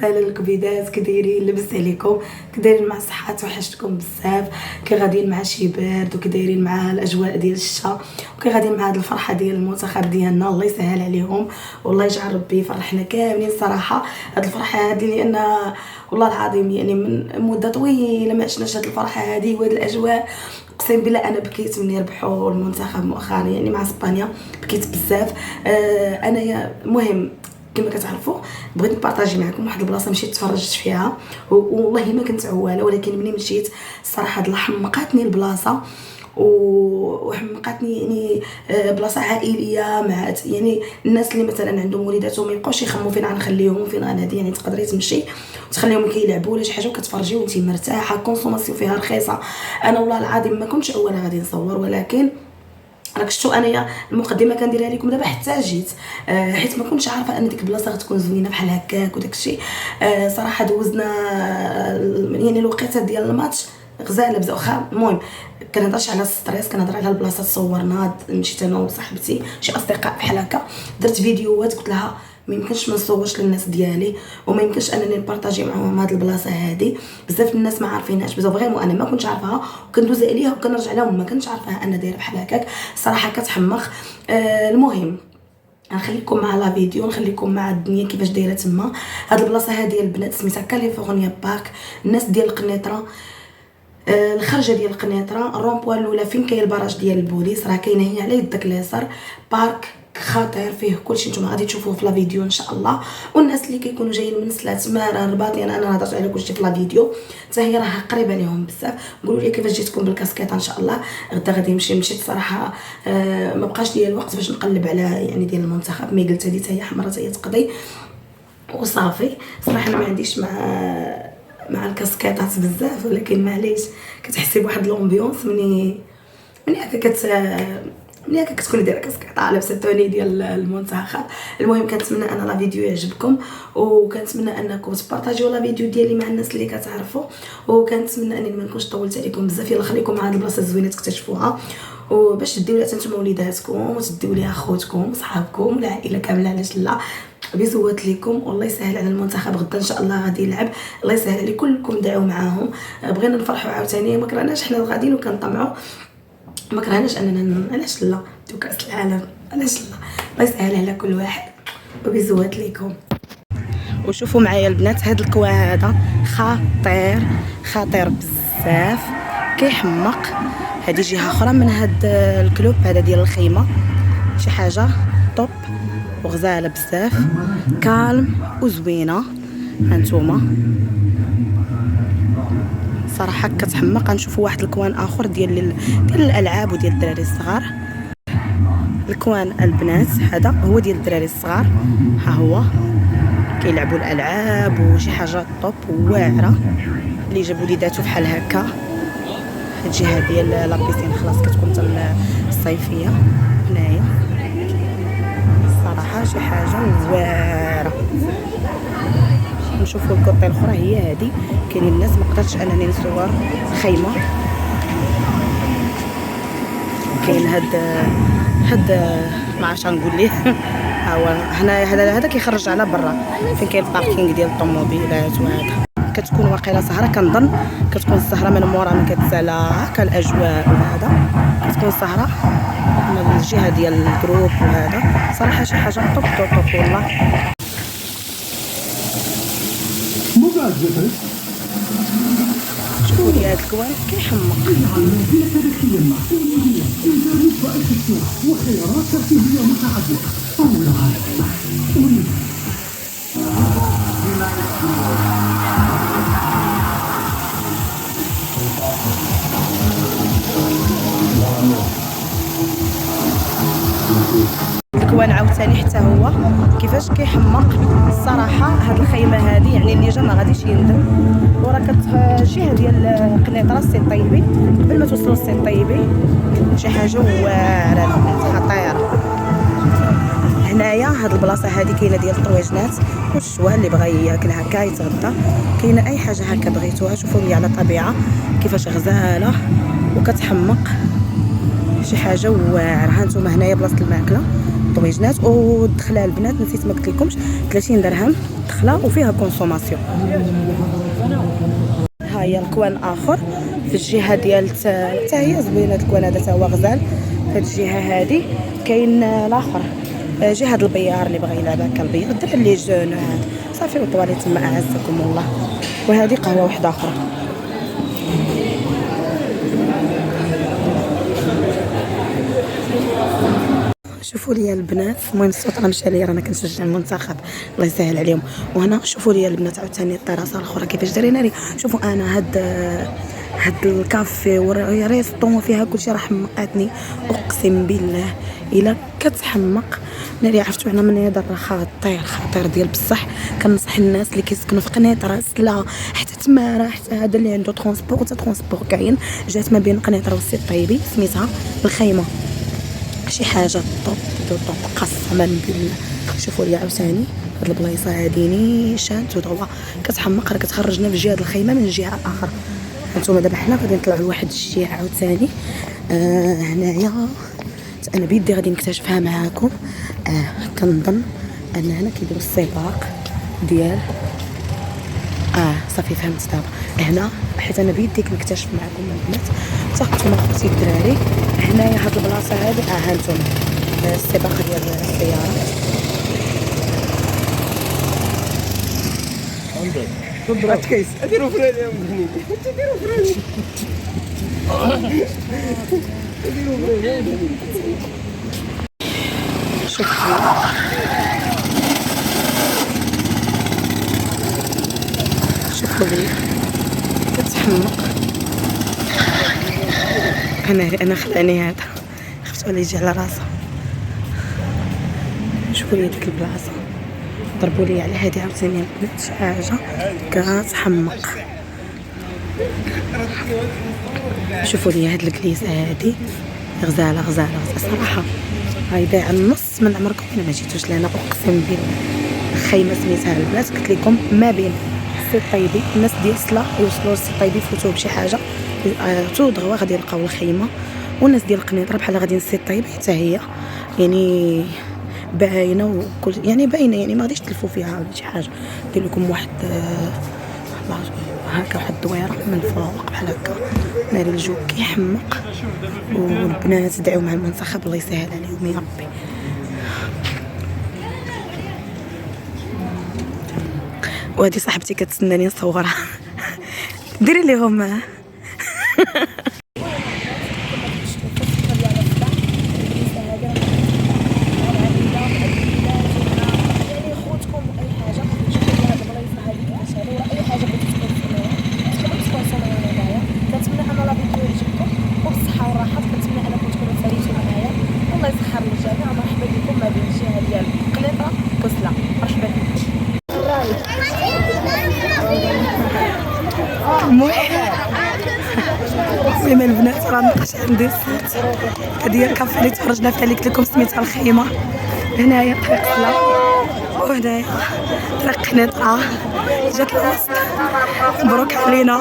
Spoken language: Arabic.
وسهلا الكبيدات، كدايرين؟ لاباس عليكم؟ كدايرين مع صحات؟ وحشتكم بزاف. كي غاديين مع شي برد وكدايرين مع الاجواء ديال الشتاء وكي غاديين مع هاد الفرحه ديال المنتخب ديالنا. الله يسهل عليهم والله يجعل ربي يفرحنا كاملين صراحه هاد الفرحه هادي، لان والله العظيم يعني من مده طويله ما عشناش هاد الفرحه هادي وهاد الاجواء. اقسم بالله انا بكيت ملي ربحوا المنتخب مؤخرا يعني مع اسبانيا، بكيت بزاف. انايا المهم كما كتعرفوا بغيت نبارطاجي معكم واحد البلاصه مشيت تفرجت فيها والله ما كنت عواله، ولكن ملي مشيت الصراحه حمقاتني البلاصه وحمقاتني يعني بلاصه عائليه مع يعني الناس اللي مثلا عندهم وليداتهم ما يبقاوش يخموا فين غنخليهم فين غنادي، يعني تقدري تمشي وتخليهم كيلعبوا ولا شي حاجه وكتفرجي وانت مرتاحه، كونسوماسيون فيها رخيصه. انا والله العظيم ما كنتش اولا غادي نصور، ولكن راك شفتوا انايا المقدمه كنديرها لكم دابا حتى جيت حيت ما كنتش عارفه ان ديك البلاصه غتكون زوينه بحال هكاك وداك الشيء. صراحه دوزنا يعني الوقيته ديال الماتش غزاله بزاف. واخا المهم كنهضرش على الستريس، كنهضر على البلاصه تصورنا. مشيت انا وصاحبتي شي اصدقاء بحال هكا، درت فيديوهات قلت لها ما يمكنش ما نصورش للناس ديالي وما يمكنش انني نبارطاجي معهم هاد البلاصه هادي. بزاف الناس ما عارفينهاش بزاف غير وانا ما كنتش عارفاها وكندوز عليها وكنرجع لهم ما كنتش عارفاها انا دايره بحال هكاك. صراحه كتحمق. المهم نخليكم مع لا فيديو، نخليكم مع الدنيا كيفاش دايره تما. هاد البلاصه هادي البنات سميتها كاليفورنيا بارك. الناس ديال القنيطره الخرجه ديال القنيطره الرومبوان الاولى فين كاين البراج ديال البوليس راه كاينه هي على يدك اليسار. بارك خطير فيه كلشي نتوما غادي تشوفوه في لا فيديو ان شاء الله. والناس اللي كيكونوا جايين من سلات مارا رباط، يعني انا هضرت على كلشي في لا فيديو حتى هي راه قريبه ليهم بزاف. قولوا لي كيفاش جيتكم بالكاسكيطه ان شاء الله. غدا غادي مشيت صراحه ما بقاش ليا الوقت باش نقلب على يعني ديال المنتخب. مي قلت هذه حتى هي حمراء حتى هي تقضي وصافي. صراحه انا ما عنديش مع الكاسكيطات بزاف، ولكن معليش كتحسي بواحد لومبيونس ملي هكا كتكوني دايره كاسكيطه لابسه التوني ديال المنتخب. المهم كنتمنى ان لا فيديو يعجبكم وكنتمنى انكم تبارطاجيو لا فيديو ديالي مع الناس اللي كتعرفوا، وكنتمنى انني ما نكونش طولت عليكم بزاف. يلا خليكم مع هاد البلاصه الزوينه تكتشفوها وباش تديو لها نتوما وليداتكم وتديو ليها خوتكم صحابكم العائله كامله. علاش لا؟ بيزوات لكم والله يسهل على المنتخب غدا ان شاء الله غادي يلعب. الله يسهل عليكم كلكم دعوا معاهم. بغينا نفرحوا عاوتاني، ما كرهناش حنا غاديين وكنطمعوا، ما كرهناش اننا علاش لا ديو كاس العالم علاش لا. الله يسهل على كل واحد وبيزوات لكم. وشوفوا معايا البنات هاد الكوا هذا خطير بزاف كيحمق. هذه جهه اخرى من هاد الكلوب هذا ديال الخيمه، شي حاجه طوب وغزاله بزاف كالم وزوينه. هانتوما صراحه كتحمق. غنشوفوا واحد الكوان اخر ديال الالعاب وديال الدراري الصغار. الكوان البنات هذا هو ديال الدراري الصغار، ها هو كيلعبوا الالعاب وشي حاجه طوب واعره اللي جابوا وليداتو بحال هكا. هاد الجهه ديال لابيسين خلاص كتكون حتى الصيفيه هنايا. صراحه شي حاجه واعره. نشوفوا الكوطي الاخرى هي هذه. كاينين الناس ما قدرتش انني نصور خيمه. كاين هاد ما عرفتش غنقول ليه ها هو هنا هذا كيخرج على برا فين كاين الباركينغ ديال الطوموبيلات. وهذا كتكون واقيلا سهره، كنظن كتكون السهره من مورا من كتسالى هكا الاجواء. وهذا كتكون سهره من الجهه ديال الجروب. وهذا صراحه شي حاجه طوب والله. شوفوا لي هاد الكوان كيحمق. وخيارات ترفيهيه متعدده طورها الكوان عاوتاني حتى هو كيفاش كيحمق. الصراحه هاد الخيمه هذه يعني اللي جا ما غاديش يندم. وراه كتجهه ديال قنيطره السي طيبي قبل ما توصلوا السي طيبي شي حاجه واعره خطيره. هنايا هاد البلاصه هذه كاينه ديال الطويجنات والشوا اللي بغى ياكل هكا يتغدى. كاينه اي حاجه هكا بغيتوها. شوفوا لي على الطبيعه كيفاش غزاله وكتحمق شي حاجه واعره. هانتوما هنايا بلاصه الماكله الطويجنات. والدخله البنات نسيت ما قلت لكمش 30 درهم دخله وفيها كونسوماسيون. ها هي الكوان اخر في الجهه ديال حتى هي زوينه الكوان هذا حتى هو غزال. في هذه الجهه هذه كاين الاخر جهه البيار اللي بغى يلعب هكا البيار الدراري اللي جون صافي وطوالي تما اعزكم الله. وهذه قهوه واحده اخرى. شوفوا لي البنات، المهم الصوت راه مشى لي، رانا كنشجع المنتخب الله يسهل عليهم. وهنا شوفوا لي البنات عاوتاني الطراسه الاخرى كيفاش دايرين لي. شوفوا انا هاد الكافي وريستون فيها كلشي راه حمقاتني اقسم بالله الا كتحمق. ناري عرفتوا انا من هذا راه خطير ديال بصح. كنصح الناس اللي كيسكنوا في قنيطره سلا حتى تماره حتى هذا اللي عنده ترونسبور كاين جات ما بين قنيطره والسي الطيبي سميتها الخيمه شي حاجه طوب قسما بالله. شوفوا لي عاوتاني هاد البلايصه هادي نيشان تدوا كتحمق راه كتخرجنا في جهه الخيمه من جهه اخر. هانتوما دابا حنا غادي نطلعوا لواحد الجهه عاوتاني هنايا انا بيدي غادي نكتشفها معاكم. كنظن ان هنا كيديروا السباق ديال صافي فهمت دابا هنا حيت انا بيدي كنكتشف معكم البنات تاخذوا اختي الدراري. هنايا هاد البلاصه هادي هانتوما السباق ديال السيارات. تضرب كيس اديروا فراني يا مزنين اديروا فراني اديروا فراني. شوفوا لي كتحمق. انا خلاني هذا خفت ولا يجي على راسه. شوفوا لي ديك البلاصه ضربوا لي على هذه عاوتاني البنات شي حاجه كتحمق. شوفوا لي هاد الكليسه هادي غزاله صراحه هاي بايعه النص من عمركم الا ما جيتوش لهنا اقسم بالله. خيمه سميتها البنات قلت لكم ما بين السي الطيبي. الناس ديال سلا يوصلوا للسي الطيبي يفوتوا بشي حاجه تو دغوا غادي يلقاو الخيمه. والناس ديال القنيطره بحال غاديين للسي الطيبي حتى هي يعني باينه وكل يعني باينه يعني ما غاديش تلفوا فيها ولا شي حاجه. دير لكم واحد هكا واحد الدويره من الفوق بحال هكا. ناري الجو كيحمق. والبنات دعيو مع المنتخب الله يسهل عليهم يا ربي. وهذه صاحبتي كتسناني نصورها ديري ليهم المهم البنات راه مابقاش عندي الصوت. هذه هي الكافي اللي تفرجنا فيها اللي قلت لكم سميتها الخيمه. هنايا طريق سلا وهنايا طريق قنيطره جات الوسط. مبروك علينا.